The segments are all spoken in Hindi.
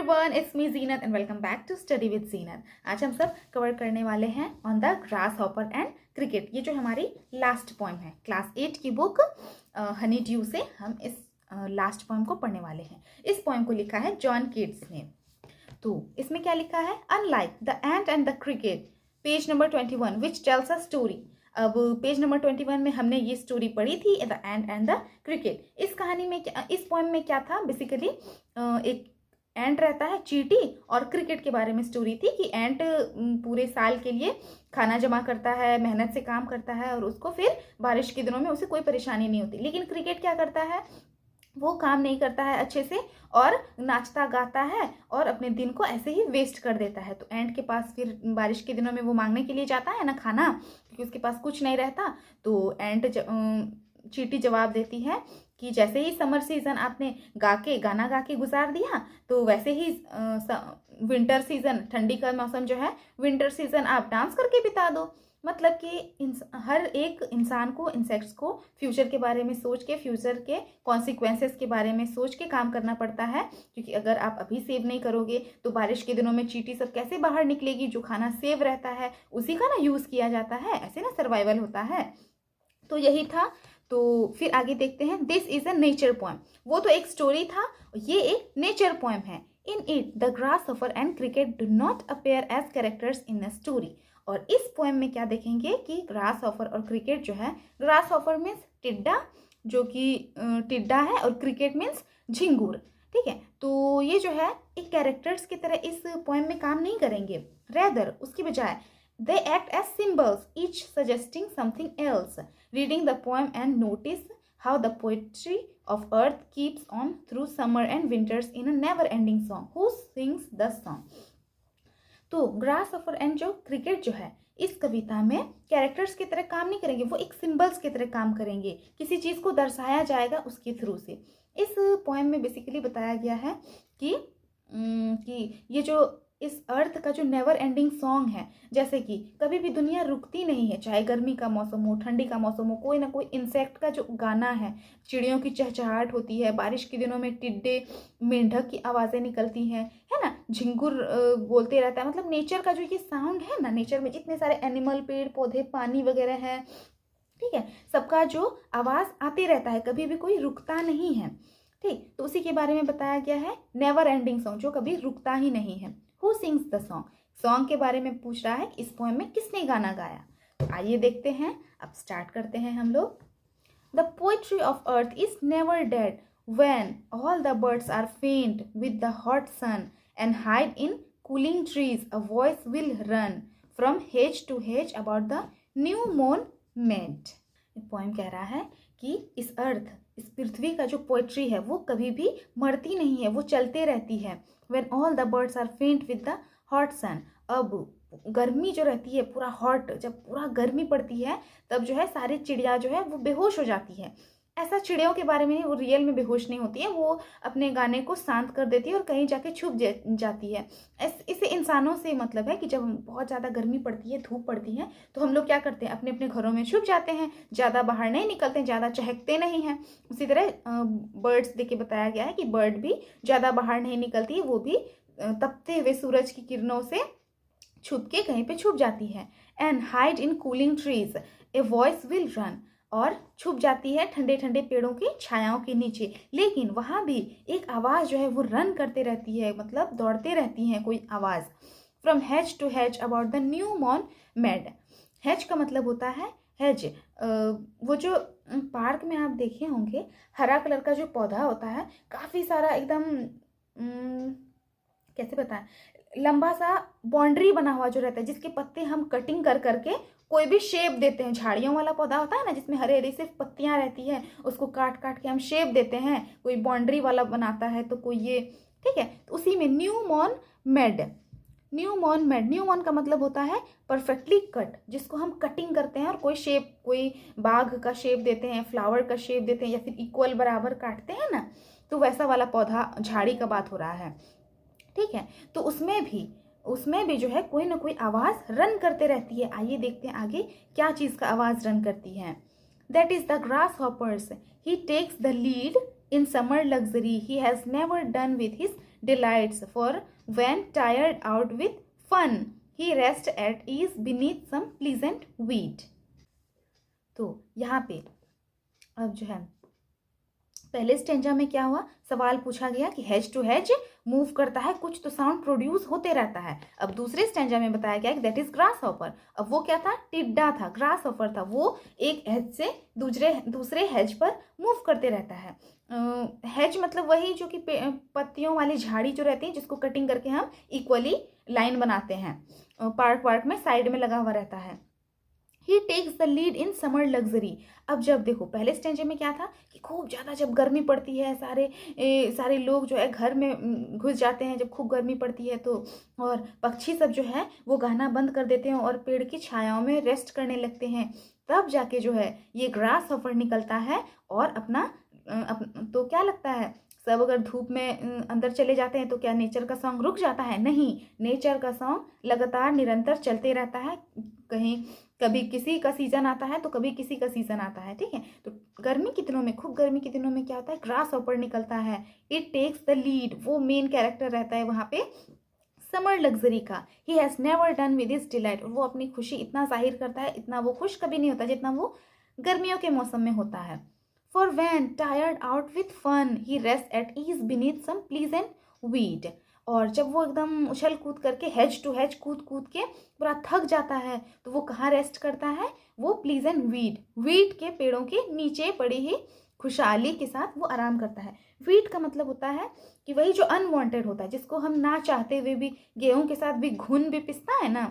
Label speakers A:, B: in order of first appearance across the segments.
A: Everyone, it's me Zeenat and welcome back to study with Zeenat. आज हम सब कवर करने वाले हैं on the grasshopper and cricket. ये जो हमारी लास्ट पोएम है क्लास 8 की बुक हनी ड्यू से हम इस लास्ट पोएम को पढ़ने वाले हैं। इस पोएम को लिखा है जॉन कीट्स ने। तो इसमें क्या लिखा है? Unlike the ant and the cricket, page number 21 which tells a story. अब पेज नंबर 21 में हमने ये स्टोरी पढ़ी थी, the ant and the cricket. इस कहानी में इस पोएम में क्या था? बेसिकली एक एंट रहता है, चींटी, और क्रिकेट के बारे में स्टोरी थी कि एंट पूरे साल के लिए खाना जमा करता है, मेहनत से काम करता है और उसको फिर बारिश के दिनों में उसे कोई परेशानी नहीं होती। लेकिन क्रिकेट क्या करता है? वो काम नहीं करता है अच्छे से और नाचता गाता है और अपने दिन को ऐसे ही वेस्ट कर देता है। तो एंट के पास फिर बारिश के दिनों में वो मांगने के लिए जाता है ना खाना, क्योंकि उसके पास कुछ नहीं रहता। तो एंट चींटी जवाब देती है कि जैसे ही समर सीजन आपने गाना गा के गुजार दिया, तो वैसे ही विंटर सीजन, ठंडी का मौसम जो है, विंटर सीजन आप डांस करके बिता दो। मतलब कि हर एक इंसान को, इंसेक्ट्स को फ्यूचर के बारे में सोच के, फ्यूचर के कॉन्सिक्वेंसेस के बारे में सोच के काम करना पड़ता है। क्योंकि अगर आप अभी सेव नहीं करोगे तो बारिश के दिनों में चींटी सब कैसे बाहर निकलेगी? जो खाना सेव रहता है उसी का ना यूज़ किया जाता है, ऐसे ना सर्वाइवल होता है। तो यही था। तो फिर आगे देखते हैं। This is a nature poem. वो तो एक स्टोरी था, ये एक नेचर पोएम है। In it the grasshopper and cricket do not appear as characters in a story. और इस पोएम में क्या देखेंगे कि ग्रास हॉपर और क्रिकेट जो है, ग्रास हॉपर मीन्स टिड्डा, जो कि टिड्डा है, और क्रिकेट मीन्स झिंगूर। ठीक है, तो ये जो है एक कैरेक्टर्स की तरह इस पोएम में काम नहीं करेंगे। रेदर उसकी बजाय they act as symbols, each suggesting something else. Reading the poem and notice how the poetry of earth keeps on through summer and winters in a never-ending song. Who sings the song? तो ग्रास हॉपर एंड जो क्रिकेट जो है, इस कविता में कैरेक्टर्स की तरह काम नहीं करेंगे, वो एक सिंबल्स की तरह काम करेंगे। किसी चीज़ को दर्शाया जाएगा उसके थ्रू से। इस पोएम में बेसिकली बताया गया है कि ये जो इस अर्थ का जो नेवर एंडिंग सॉन्ग है, जैसे कि कभी भी दुनिया रुकती नहीं है, चाहे गर्मी का मौसम हो, ठंडी का मौसम हो, कोई ना कोई इंसेक्ट का जो गाना है, चिड़ियों की चहचहाट होती है, बारिश के दिनों में टिड्डे, मेंढक की आवाज़ें निकलती हैं, है ना, झिंगुर बोलते रहता है। मतलब नेचर का जो ये साउंड है ना, नेचर में जितने सारे एनिमल, पेड़ पौधे, पानी वगैरह है, ठीक है, सबका जो आवाज़ आते रहता है, कभी भी कोई रुकता नहीं है। ठीक, तो उसी के बारे में बताया गया है, नेवर एंडिंग सॉन्ग, जो कभी रुकता ही नहीं है। Who sings the song? Song के बारे में पूछ रहा है कि इस पोएम में किसने गाना गाया। तो आइए देखते हैं, अब स्टार्ट करते हैं हम लोग। The poetry of earth is never dead when all the birds are faint with the hot sun and hide in cooling trees. A voice will run from hedge to hedge about the new moon made. Poem कह रहा है कि इस अर्थ, इस पृथ्वी का जो पोएट्री है वो कभी भी मरती नहीं है, वो चलते रहती है। When all the birds are faint with the hot sun. अब गर्मी जो रहती है, पूरा हॉट, जब पूरा गर्मी पड़ती है तब जो है सारी चिड़िया जो है वो बेहोश हो जाती है। ऐसा चिड़ियों के बारे में नहीं, वो रियल में बेहोश नहीं होती है, वो अपने गाने को शांत कर देती है और कहीं जाके छुप जाती है। इससे इंसानों से मतलब है कि जब बहुत ज़्यादा गर्मी पड़ती है, धूप पड़ती है, तो हम लोग क्या करते हैं? अपने अपने घरों में छुप जाते हैं, ज़्यादा बाहर नहीं निकलते हैं, ज़्यादा चहकते नहीं हैं। उसी तरह बर्ड्स देके बताया गया है कि बर्ड भी ज़्यादा बाहर नहीं निकलती है, वो भी तपते हुए सूरज की किरणों से छुप के कहीं पे छुप जाती है। And hide in cooling trees a voice will run, और छुप जाती है ठंडे ठंडे पेड़ों की छायाओं के नीचे। लेकिन वहाँ भी एक आवाज़ जो है वो रन करते रहती है, मतलब दौड़ते रहती हैं कोई आवाज़। From hedge to hedge about the new मॉर्न मेड। हेज का मतलब होता है हेज, वो जो पार्क में आप देखे होंगे, हरा कलर का जो पौधा होता है, काफ़ी सारा एकदम कैसे बताएं, लंबा सा बाउंड्री बना हुआ जो रहता है, जिसके पत्ते हम कटिंग कर करके कोई भी शेप देते हैं। झाड़ियों वाला पौधा होता है ना, जिसमें हरे हरे सिर्फ पत्तियां रहती है, उसको काट काट के हम शेप देते हैं। कोई बाउंड्री वाला बनाता है तो कोई ये, ठीक है। तो उसी में न्यू मॉर्न मेड, न्यू मॉर्न मेड, न्यू मॉर्न का मतलब होता है परफेक्टली कट, जिसको हम कटिंग करते हैं और कोई शेप, कोई बाघ का शेप देते हैं, फ्लावर का शेप देते हैं, या फिर इक्वल बराबर काटते हैं ना, तो वैसा वाला पौधा, झाड़ी का बात हो रहा है। ठीक है, तो उसमें भी जो है कोई ना कोई आवाज़ रन करते रहती है। आइए देखते हैं आगे क्या चीज़ का आवाज़ रन करती है। That is the grasshoppers, he takes the lead in summer luxury he has never done with his delights, for when tired out with fun, he rests at ease beneath some pleasant weed. तो यहाँ पे अब जो है पहले स्टेंजा में क्या हुआ, सवाल पूछा गया कि हेज टू हेज मूव करता है, कुछ तो साउंड प्रोड्यूस होते रहता है। अब दूसरे स्टेंजा में बताया गया कि दैट इज ग्रास हॉपर। अब वो क्या था, टिड्डा था, ग्रास हॉपर था, वो एक हेज से दूसरे हेज पर मूव करते रहता है। हेज मतलब वही जो कि पत्तियों वाली झाड़ी जो रहती है, जिसको कटिंग करके हम इक्वली लाइन बनाते हैं, पार्ट में साइड में लगा हुआ रहता है। He takes the lead in summer luxury। अब जब देखो पहले स्टेंजे में क्या था कि खूब ज़्यादा जब गर्मी पड़ती है, सारे लोग जो है घर में घुस जाते हैं जब खूब गर्मी पड़ती है तो, और पक्षी सब जो है वो गाना बंद कर देते हैं और पेड़ की छायाओं में रेस्ट करने लगते हैं। तब जाके जो है ये ग्रास हॉपर निकलता है और तो क्या लगता है, सब अगर धूप में अंदर चले जाते हैं तो क्या नेचर का सॉन्ग रुक जाता है? नहीं, नेचर का सॉन्ग लगातार निरंतर चलते रहता है। कभी किसी का सीजन आता है तो कभी किसी का सीजन आता है, ठीक है। तो खूब गर्मी के दिनों में क्या होता है, ग्रास हॉपर निकलता है। इट टेक्स द लीड, वो मेन कैरेक्टर रहता है वहाँ पे समर लग्जरी का। He has never done with his delight, वो अपनी खुशी इतना जाहिर करता है, इतना वो खुश कभी नहीं होता जितना वो गर्मियों के मौसम में होता है। For when tired out with fun, he rests at ease beneath some pleasant weed। और जब वो एकदम उछल कूद करके हेज टू हेज कूद के पूरा थक जाता है तो वो कहाँ रेस्ट करता है, वो प्लीजेंट वीड के पेड़ों के नीचे बड़ी ही खुशहाली के साथ वो आराम करता है। वीड का मतलब होता है कि वही जो अनवांटेड होता है, जिसको हम ना चाहते हुए भी, गेहूं के साथ भी घुन भी पिसता है ना,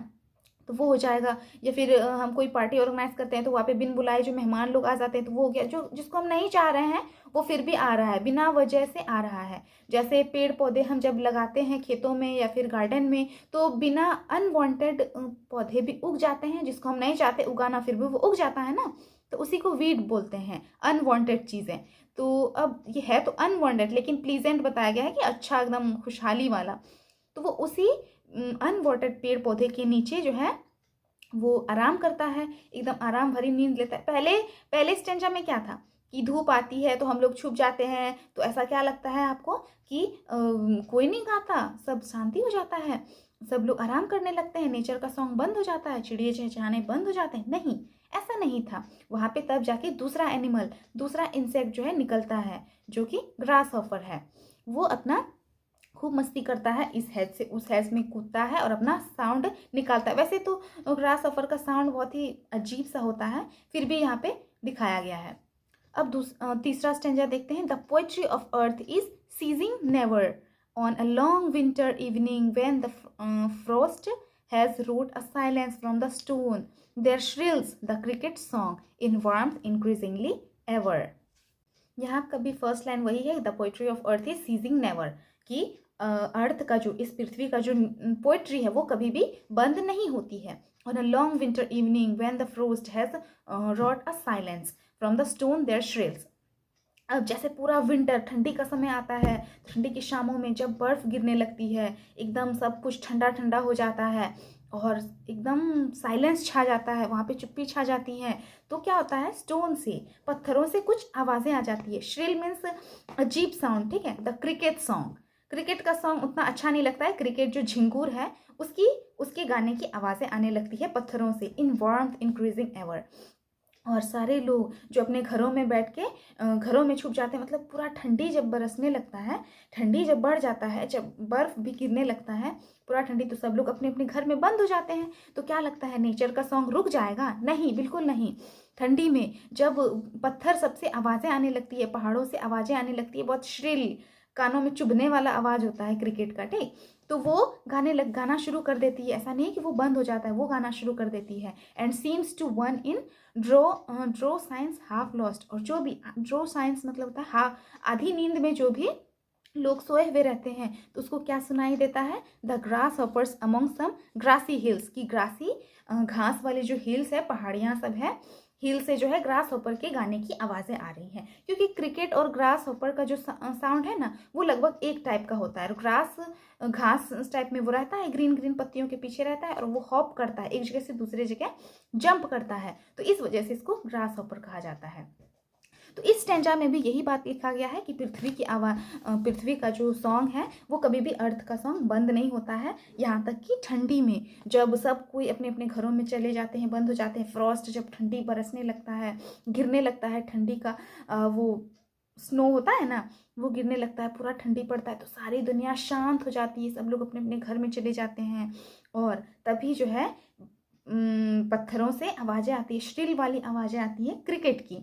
A: तो वो हो जाएगा। या फिर हम कोई पार्टी ऑर्गेनाइज करते हैं तो वहाँ पे बिन बुलाए जो मेहमान लोग आ जाते हैं तो वो हो गया, जो जिसको हम नहीं चाह रहे हैं वो फिर भी आ रहा है, बिना वजह से आ रहा है। जैसे पेड़ पौधे हम जब लगाते हैं खेतों में या फिर गार्डन में तो बिना अनवांटेड पौधे भी उग जाते हैं, जिसको हम नहीं चाहते उगाना फिर भी वो उग जाता है ना, तो उसी को वीड बोलते हैं, अनवांटेड चीज़ें। तो अब ये है तो अनवांटेड, लेकिन प्लीजेंट बताया गया है कि अच्छा एकदम खुशहाली वाला। तो वो उसी अनवांटेड पेड़ पौधे के नीचे जो है वो आराम करता है, एकदम आराम भरी नींद लेता है। पहले स्टेंजा में क्या था कि धूप आती है तो हम लोग छुप जाते हैं, तो ऐसा क्या लगता है आपको कि कोई नहीं गाता, सब शांति हो जाता है, सब लोग आराम करने लगते हैं, नेचर का सॉन्ग बंद हो जाता है, चिड़िया चहचहाने बंद हो जाते हैं। नहीं, ऐसा नहीं था वहाँ पे। तब जाके दूसरा इंसेक्ट जो है निकलता है, जो कि ग्रास हॉपर है। वो अपना खूब मस्ती करता है, इस हेज से उस हेज में कूदता है और अपना साउंड निकालता है। वैसे तो ग्रास हॉपर का साउंड बहुत ही अजीब सा होता है, फिर भी यहाँ पे दिखाया गया है। अब तीसरा स्टेंजा देखते हैं। The poetry of earth is ceasing never on a long winter evening when the frost has wrought a silence from the stone, there shrills the cricket song in warmth increasingly ever. यहाँ का भी फर्स्ट लाइन वही है, the poetry of earth is ceasing never, कि अर्थ का जो, इस पृथ्वी का जो पोएट्री है वो कभी भी बंद नहीं होती है। On a long winter evening when the frost has wrought a silence from the stone there shrills. अब जैसे पूरा विंटर, ठंडी का समय आता है, ठंडी की शामों में जब बर्फ गिरने लगती है, एकदम सब कुछ ठंडा ठंडा हो जाता है और एकदम साइलेंस छा जाता है, वहाँ पे चुप्पी छा जाती है, तो क्या होता है, स्टोन से, पत्थरों से कुछ आवाज़ें आ जाती है। श्रिल मीन्स अजीब साउंड, ठीक है। द क्रिकेट सॉन्ग, क्रिकेट का सॉन्ग उतना अच्छा नहीं लगता है, क्रिकेट जो झिंगूर है उसके गाने की आवाज़ें आने लगती है पत्थरों से। इन वार्मथ इंक्रीजिंग एवर, और सारे लोग जो अपने घरों में बैठ के घरों में छुप जाते हैं, मतलब पूरा ठंडी जब बरसने लगता है, ठंडी जब बढ़ जाता है, जब बर्फ़ भी गिरने लगता है पूरा ठंडी, तो सब लोग अपने अपने घर में बंद हो जाते हैं। तो क्या लगता है, नेचर का सॉन्ग रुक जाएगा? नहीं, बिल्कुल नहीं। ठंडी में जब पत्थर सबसे आवाज़ें आने लगती है, पहाड़ों से आवाज़ें आने लगती है, बहुत श्रिल, कानों में चुभने वाला आवाज़ होता है क्रिकेट का, ठीक, तो वो गाना शुरू कर देती है। ऐसा नहीं कि वो बंद हो जाता है, वो गाना शुरू कर देती है। And seems to one in drowsiness half lost, और जो भी ड्रो साइंस मतलब होता है आधी नींद में जो भी लोग सोए हुए रहते हैं, तो उसको क्या सुनाई देता है, the grasshoppers among some grassy hills, की ग्रासी घास वाली जो हिल्स है, पहाड़ियाँ सब है, हिल से जो है ग्रास हॉपर के गाने की आवाज़ें आ रही हैं। क्योंकि क्रिकेट और ग्रास हॉपर का जो साउंड है ना, वो लगभग एक टाइप का होता है। घास टाइप में वो रहता है, ग्रीन ग्रीन पत्तियों के पीछे रहता है, और वो हॉप करता है, एक जगह से दूसरे जगह जंप करता है, तो इस वजह से इसको ग्रास हॉपर कहा जाता है। तो इस स्टैंजा में भी यही बात लिखा गया है कि पृथ्वी का जो सॉन्ग है वो कभी भी अर्थ का सॉन्ग बंद नहीं होता है, यहाँ तक कि ठंडी में जब सब कोई अपने अपने घरों में चले जाते हैं, बंद हो जाते हैं, फ्रॉस्ट जब ठंडी बरसने लगता है, गिरने लगता है, ठंडी का वो स्नो होता है ना, वो गिरने लगता है, पूरा ठंडी पड़ता है, तो सारी दुनिया शांत हो जाती है, सब लोग अपने अपने घर में चले जाते हैं और तभी जो है पत्थरों से आवाज़ें आती है, श्रिल वाली आवाज़ें आती है क्रिकेट की,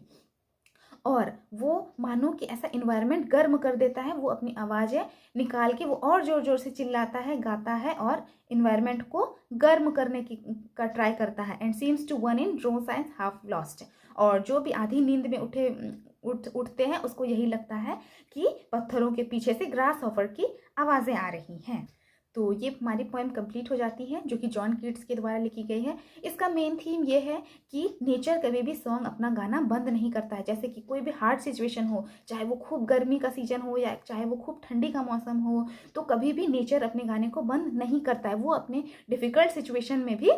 A: और वो मानो कि ऐसा इन्वायरमेंट गर्म कर देता है, वो अपनी आवाज़ें निकाल के वो और ज़ोर ज़ोर से चिल्लाता है, गाता है और इन्वायरमेंट को गर्म करने की का ट्राई करता है। And seems to one in drowsiness half lost, और जो भी आधी नींद में उठते हैं उसको यही लगता है कि पत्थरों के पीछे से ग्रास हॉपर की आवाज़ें आ रही हैं। तो ये हमारी पोएम कंप्लीट हो जाती है, जो कि जॉन कीट्स के द्वारा लिखी गई है। इसका मेन थीम ये है कि नेचर कभी भी सॉन्ग अपना गाना बंद नहीं करता है। जैसे कि कोई भी हार्ड सिचुएशन हो, चाहे वो खूब गर्मी का सीजन हो या चाहे वो खूब ठंडी का मौसम हो, तो कभी भी नेचर अपने गाने को बंद नहीं करता है, वो अपने डिफ़िकल्ट सिचुएशन में भी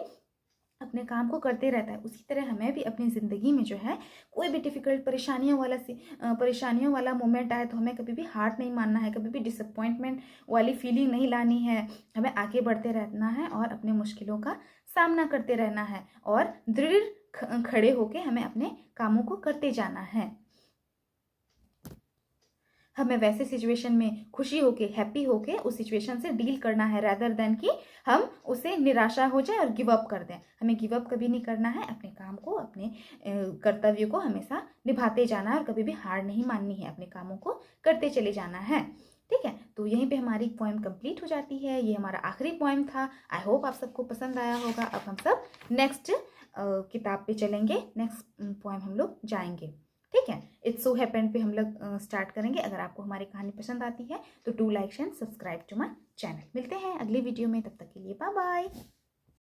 A: अपने काम को करते रहता है। उसी तरह हमें भी अपनी ज़िंदगी में जो है कोई भी डिफ़िकल्ट परेशानियों वाला मोमेंट आए तो हमें कभी भी हार नहीं मानना है, कभी भी डिसअपॉइंटमेंट वाली फीलिंग नहीं लानी है, हमें आगे बढ़ते रहना है और अपने मुश्किलों का सामना करते रहना है और दृढ़ खड़े होकर हमें अपने कामों को करते जाना है। हमें वैसे सिचुएशन में खुशी होके, हैप्पी होके उस सिचुएशन से डील करना है, रैदर देन कि हम उसे निराशा हो जाए और गिव अप कर दें। हमें गिव अप कभी नहीं करना है, अपने काम को, अपने कर्तव्य को हमेशा निभाते जाना है और कभी भी हार नहीं माननी है, अपने कामों को करते चले जाना है। ठीक है, तो यहीं पे हमारी पोएम कंप्लीट हो जाती है। ये हमारा आखिरी पोएम था। आई होप आप सबको पसंद आया होगा। अब हम सब नेक्स्ट किताब पे चलेंगे, नेक्स्ट पोएम हम लोग जाएंगे। ठीक है, इट्स सो हैपेंड पे हम लोग स्टार्ट करेंगे। अगर आपको हमारी कहानी पसंद आती है तो do like and subscribe to my channel. मिलते हैं अगली वीडियो में, तब तक के लिए बाय बाय।